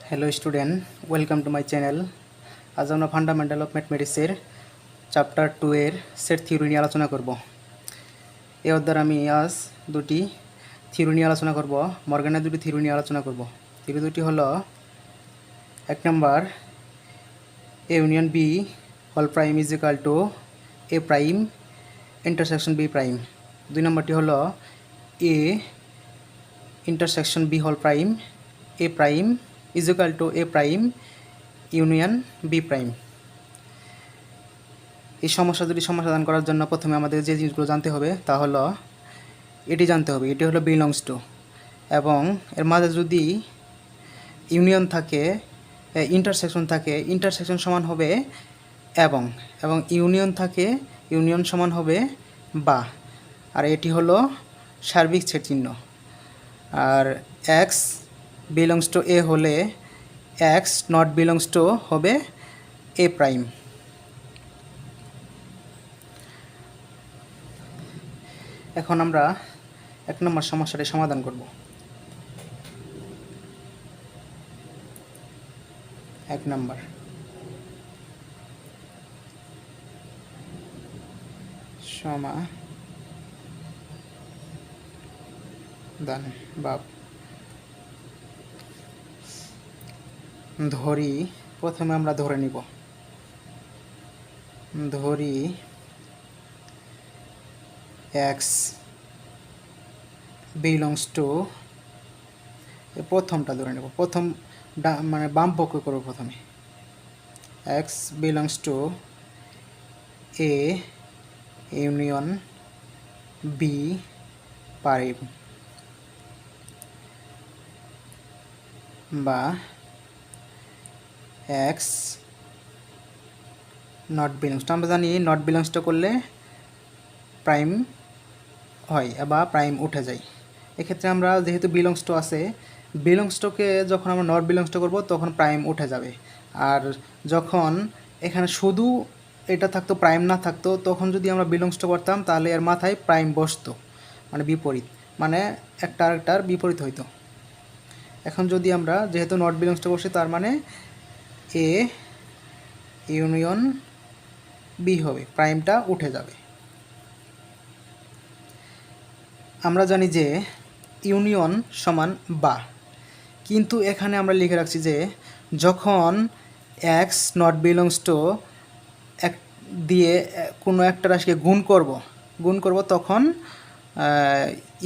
Hello student welcome to my channel. आज আমরা fundamental of ম্যাথমেটিক্সের chapter 2 এর সেট থিওরি নিয়ে আলোচনা করব। এই অধ্যায়ে আমি আজ দুটি থিওরি নিয়ে আলোচনা করব। মর্গানের দুটি থিওরি নিয়ে আলোচনা করব। থিওরি দুটি হলো, এক নম্বর, A union B whole prime is equal to A prime intersection B prime. দুই নম্বরটি হলো A intersection B whole prime A prime is equal to A prime union B prime. এই সমস্যা দুটি সমাধান করার জন্য প্রথমে আমাদের যে জিনিসগুলো জানতে হবে তা হলো, এটি জানতে হবে এটি হলো বিলংস টু, এবং এর মাঝে যদি ইউনিয়ন থাকে, ইন্টারসেকশন থাকে, ইন্টারসেকশন সমান হবে এবং এবং ইউনিয়ন থাকে, ইউনিয়ন সমান হবে বা। আর এটি হলো সার্বিক ছেদ চিহ্ন। আর এক্স বিলংস টু এ হলে এক্স নট বিলংস টু হবে এ প্রাইম। এখন আমরা এক নম্বর সমস্যাটি সমাধান করব। এক নম্বর সমাধান বা ধরি, প্রথমে আমরা ধরে নিব, ধরি এক্স বিলংস টু, প্রথমটা ধরে নেব, প্রথম মানে বাম পক্ষ করব। প্রথমে x belongs to A union B prime, বা এক্স নট বিলংস টু। আমরা জানি নট বিলংস টু করলে প্রাইম হয় বা প্রাইম উঠে যায়। এক্ষেত্রে আমরা যেহেতু বিলংস টু আছে, বিলংস টুকে যখন আমরা নট বিলংস টু করবো তখন প্রাইম উঠে যাবে। আর যখন এখানে শুধু এটা থাকতো, প্রাইম না থাকতো, তখন যদি আমরা বিলংস টু করতাম তাহলে এর মাথায় প্রাইম বসতো, মানে বিপরীত, মানে একটা আরেকটার বিপরীত হইতো। এখন যদি আমরা যেহেতু নট বিলংস টু করছি, তার মানে এ ইউনিয়ন বি হবে, প্রাইমটা উঠে যাবে। আমরা জানি যে ইউনিয়ন সমান বা, কিন্তু এখানে আমরা লিখে রাখছি যে যখন এক্স নট বিলংস টু এক দিয়ে কোনো একটা রাশিকে গুণ করব তখন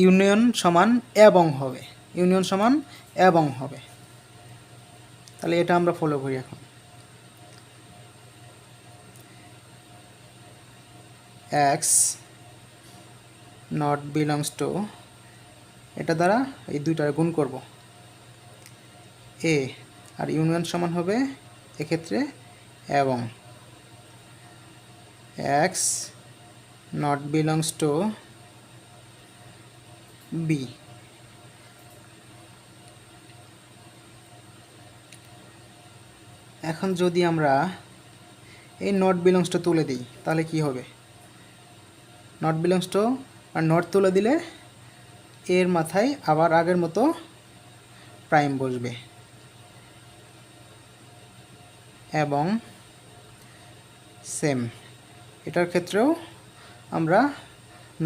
ইউনিয়ন সমান এবং হবে, ইউনিয়ন সমান এবং হবে। তাহলে এটা আমরা ফলো করি। এখন এক্স নট বিলংস টু, এটা দ্বারা এই দুইটার গুণ করব এ, আর ইউনিয়ন সমান হবে এক্ষেত্রে এবং x not belongs to B. এখন যদি আমরা এই নট বিলংস টু তুলে দিই তাহলে কি হবে? Not belongs two are not তুলে দিলে এর মাথায় আবার আগের মতো প্রাইম বসবে, এবং সেম এটার ক্ষেত্রেও আমরা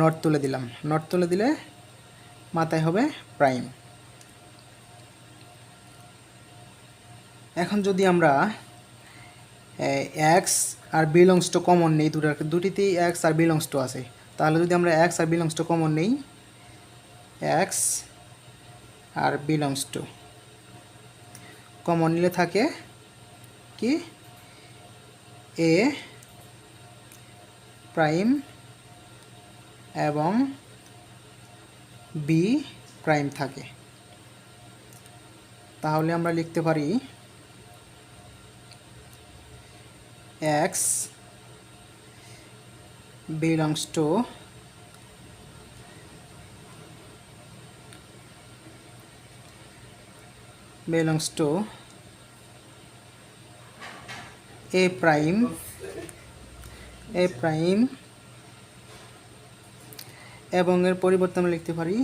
নট তুলে দিলাম, নট তুলে দিলে মাথায় হবে প্রাইম। এখন যদি আমরা x are belongs to common নেই, দুটিতেই এক্স আর বিলংস টু আছে, তাহলে যদি আমরা x are belongs to common নেই, x are belongs to common নিলে থাকে কি এ প্রাইম এবং বি প্রাইম থাকে। তাহলে আমরা লিখতে পারি x belongs to A prime এবং এর পরিবর্তে আমরা লিখতে পারি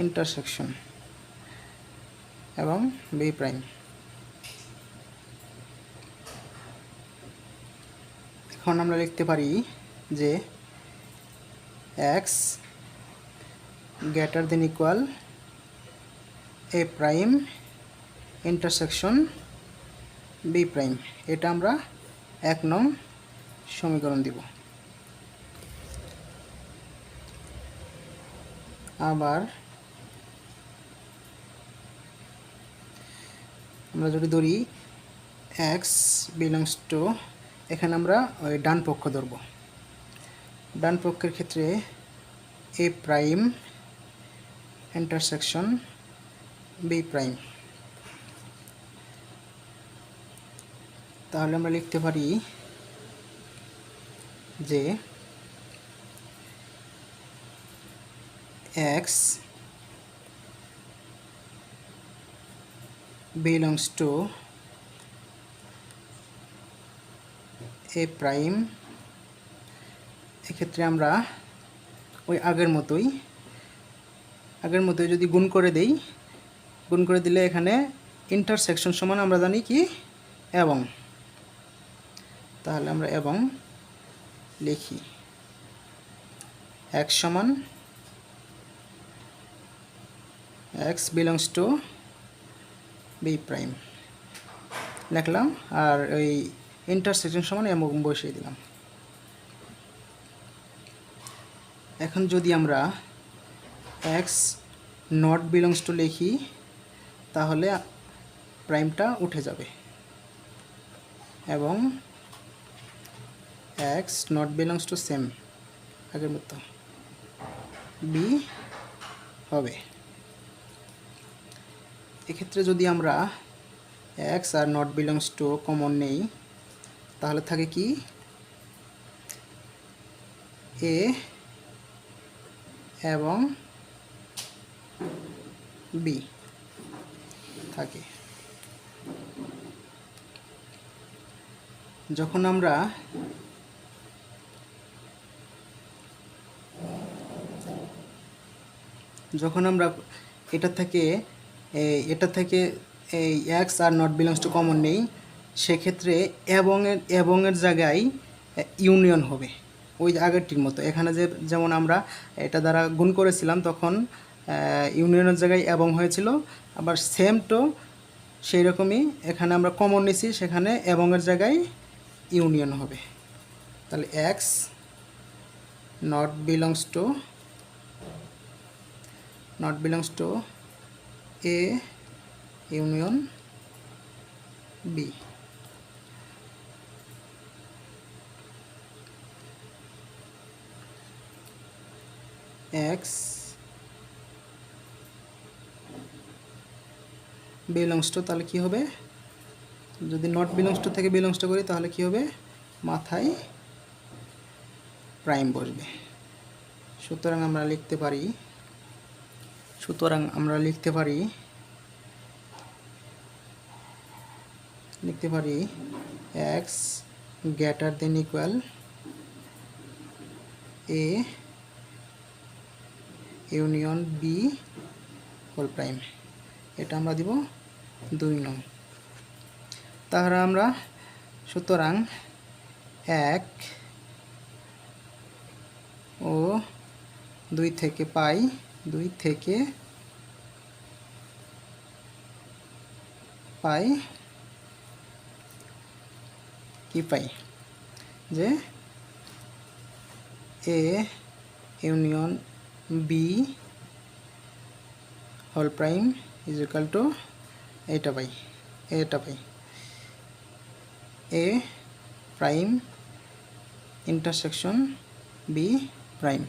ইন্টারসেকশন এবং বি প্রাইম। এখন আমরা লিখতে পারি যে x greater than equal A prime intersection B prime. এটা আমরা 1 নং সমীকরণ দিব। আবার আমরা যদি ধরি এক্স বিলংস টু, এখানে আমরা ওই ডান পক্ষ ধরব। ডান পক্ষের ক্ষেত্রে এ প্রাইম ইন্টারসেকশন বি প্রাইম। তাহলে আমরা লিখতে পারি যে x belongs to A prime. এক্ষেত্রে আমরা ওই আগের মতোই যদি গুণ করে দেই, গুণ করে দিলে এখানে ইন্টারসেকশন সমান আমরা জানি কি এবং, তাহলে আমরা এবং লিখি x সমান x belongs to B prime লিখলাম, আর ওই ইন্টারসেকশন সমান এবং বসিয়ে দিলাম। এখন যদি আমরা x নট বিলংস টু লিখি তাহলে প্রাইমটা উঠে যাবে এবং x not belongs to same আগের মতো বি হবে। এক্ষেত্রে যদি আমরা x are not belongs to common নেই তাহলে থাকে কি এ এবং বি থাকে। যখন আমরা এটা থেকে এই x are not belongs to common নেই, সেক্ষেত্রে এবংয়ের জায়গায় ইউনিয়ন হবে ওই আগেরটির মতো। এখানে যেমন আমরা এটা দ্বারা গুণ করেছিলাম তখন ইউনিয়নের জায়গায় এবং হয়েছিল, আবার সেম টু সেই রকমই এখানে আমরা কমন নিছি, সেখানে এবংয়ের জায়গায় ইউনিয়ন হবে। তাহলে x not belongs to A union B. X belongs to, তাহলে কি হবে, যদি নট বিলংস টু থেকে বিলংস টু করি তাহলে কি হবে, মাথায় প্রাইম বসবে। সুতরাং আমরা লিখতে পারি x greater than equal A union B whole prime. এটা আমরা দিব 2 নং। তাহলে আমরা সুতরাং 1 ও 2 থেকে পাই, 2 থেকে পাই কি পাই যে A union B whole prime is equal to এটা পাই A prime intersection B prime.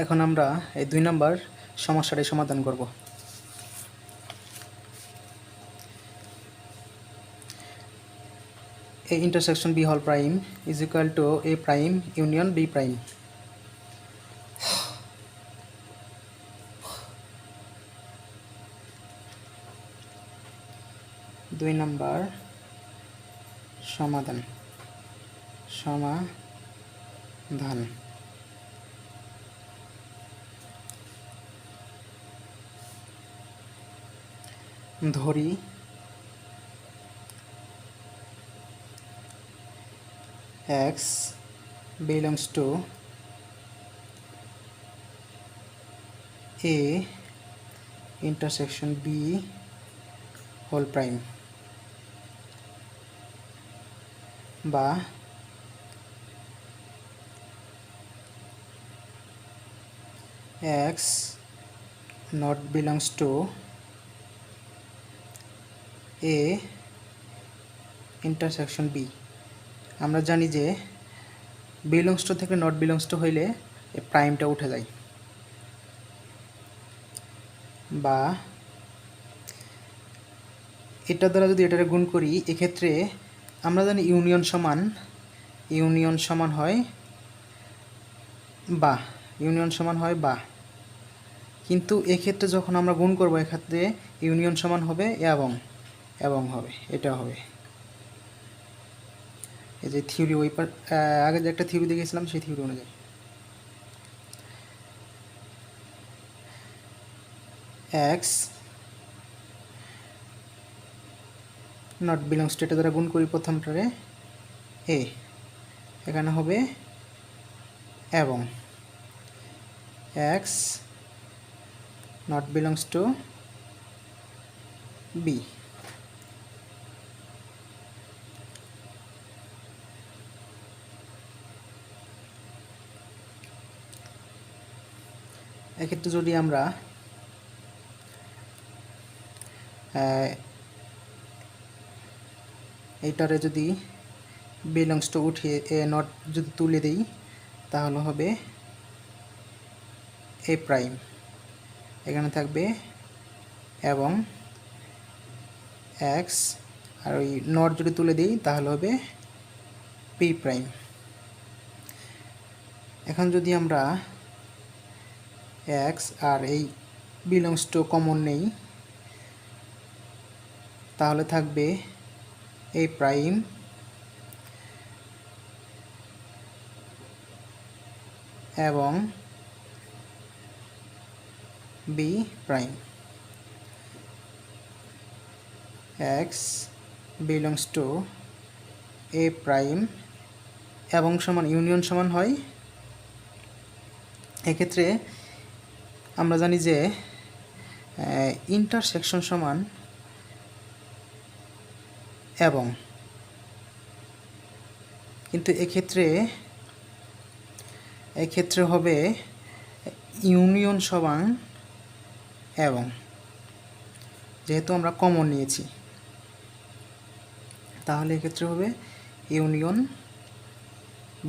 এখন আমরা এই 2 নম্বর সমস্যাটি সমাধান করব। A intersection B whole prime is equal to A prime union B prime. দুই নম্বর সমাধান ধরি x belongs to a intersection b whole prime বা x not belongs to a intersection b। আমরা জানি যে বিলংস টু থেকে নট বিলংস টু হইলে প্রাইমটা উঠে যায়, বা এটা দ্বারা যদি এটারে গুণ করি, এক্ষেত্রে আমরা জানি ইউনিয়ন সমান হয় বা ইউনিয়ন সমান হয় বা, কিন্তু এক্ষেত্রে যখন আমরা গুণ করব এক্ষেত্রে ইউনিয়ন সমান হবে এবং হবে, এটা হবে। এই যে থিওরি ওই আগে যে একটা থিওরি দেখেছিলাম সেই থিওরি অনুযায়ী এক্স নট বিলংস টু এটা দ্বারা গুণ করি প্রথমটারে এ, এখানে হবে এবং x not belongs to B. এক্ষেত্রে যদি আমরা এইটারে যদি বিলংস টু উঠিয়ে নট যদি তুলে দিই তাহলে হবে এ প্রাইম, এখানে থাকবে এবং এক্স, আর ওই নট যদি তুলে দিই তাহলে হবে পি প্রাইম। এখন যদি আমরা এক্স আর এই বিলংস টু কমন নেই তাহলে থাকবে এ প্রাইম এবং B prime. X belongs to A prime এবং সমান ইউনিয়ন সমান হয়, এক্ষেত্রে আমরা জানি যে ইন্টারসেকশন সমান এবং, কিন্তু এক্ষেত্রে হবে ইউনিয়ন সমান এবং, যেহেতু আমরা কমন নিয়েছি তাহলে এক্ষেত্রে হবে ইউনিয়ন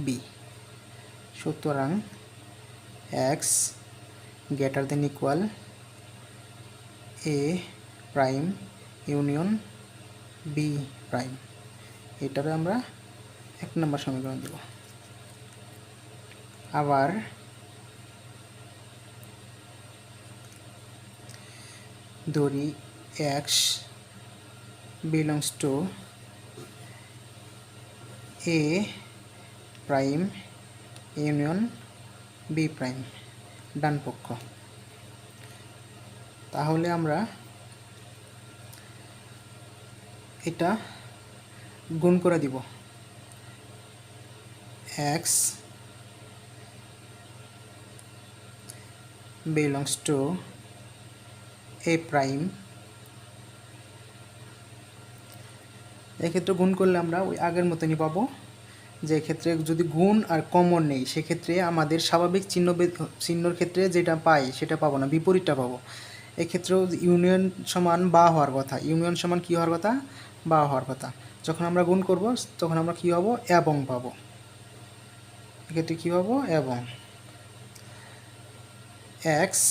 বি। সুতরাং x greater than equal A prime union B prime, এটারে আমরা 1 নম্বর সমীকরণ দেব। আবার ধরি x belongs to A prime union B prime ডান পক্ষ, তাহলে আমরা এটা গুণ করে দিব। X belongs to A prime, এক্ষেত্রে গুণ করলে আমরা ওই আগের মতনই পাবো, যে ক্ষেত্রে যদি গুণ আর কমন নেই সেক্ষেত্রে আমাদের স্বাভাবিক চিহ্নর ক্ষেত্রে যেটা পাই সেটা পাবো না, বিপরীতটা পাবো। এক্ষেত্রেও ইউনিয়ন সমান বা হওয়ার কথা, ইউনিয়ন সমান কী হওয়ার কথা, বা হওয়ার কথা। যখন আমরা গুণ করব তখন আমরা কী পাবো, এবং পাবো। এক্ষেত্রে কী পাবো, এবং x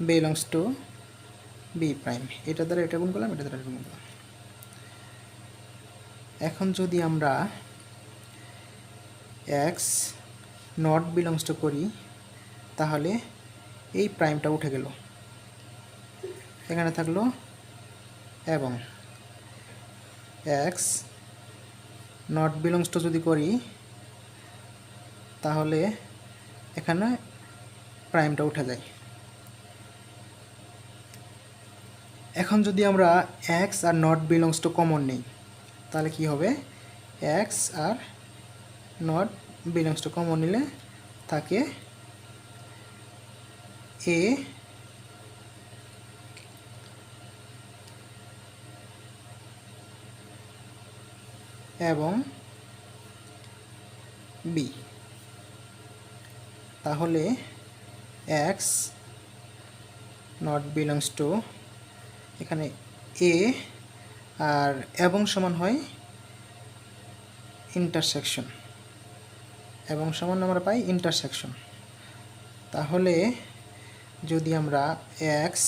belongs to B prime, এটা দ্বারা এটা গুণ করলাম, এটা দ্বারা এটা গুণ করলাম। এখন যদি আমরা এক্স নট বিলংস টু করি তাহলে এই প্রাইমটা উঠে গেল, এখানে থাকলো এবং এক্স নট বিলংস টু যদি করি তাহলে এখানে প্রাইমটা উঠে যায়। এখন যদি আমরা x are not belongs to common নেই তাহলে কি হবে, x are not belongs to common নিলে থাকে এ এবং বি। তাহলে এক্স নট বিলংস টু, এখানে এ আর এবং সমান হয় ইন্টারসেকশন, এবং সমান আমরা পাই ইন্টারসেকশন। তাহলে যদি আমরা এক্স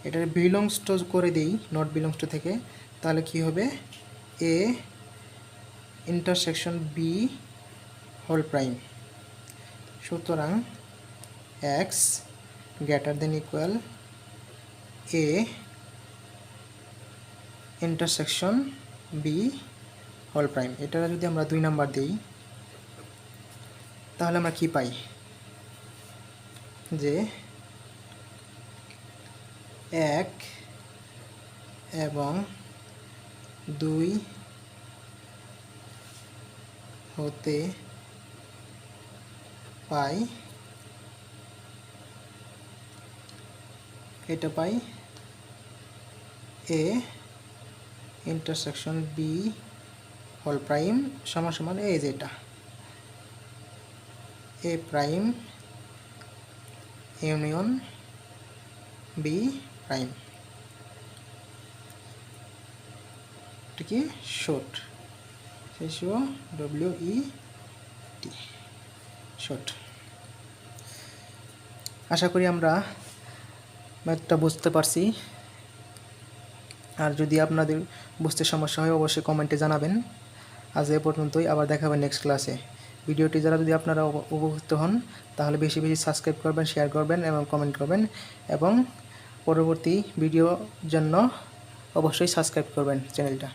এটার বিলংস টু করে দিই নট বিলংস টু থেকে, তাহলে কি হবে, A intersection B whole prime. সুতরাং x greater than equal A intersection B whole prime. এটা যদি আমরা 2 নাম্বার দিই তাহলে আমরা কি পাই, যে 1 এবং 2 হতে পাই, এটা পাই A intersection B whole prime সমান সমান এই যেটা A prime union B prime, এটা কি শর্ট, শেষও WET শর্ট। আশা করি আমরা ম্যাথটা বুঝতে পারছি। আর যদি আপনাদের বুঝতে সমস্যা হয় অবশ্যই কমেন্টে জানাবেন। আজ এ পর্যন্তই, আবার দেখা হবে নেক্সট ক্লাসে। ভিডিওটি যারা যদি আপনারা উপকৃত হন তাহলে বেশি বেশি সাবস্ক্রাইব করবেন, শেয়ার করবেন এবং কমেন্ট করবেন, এবং পরবর্তী ভিডিওর জন্য অবশ্যই সাবস্ক্রাইব করবেন চ্যানেলটা।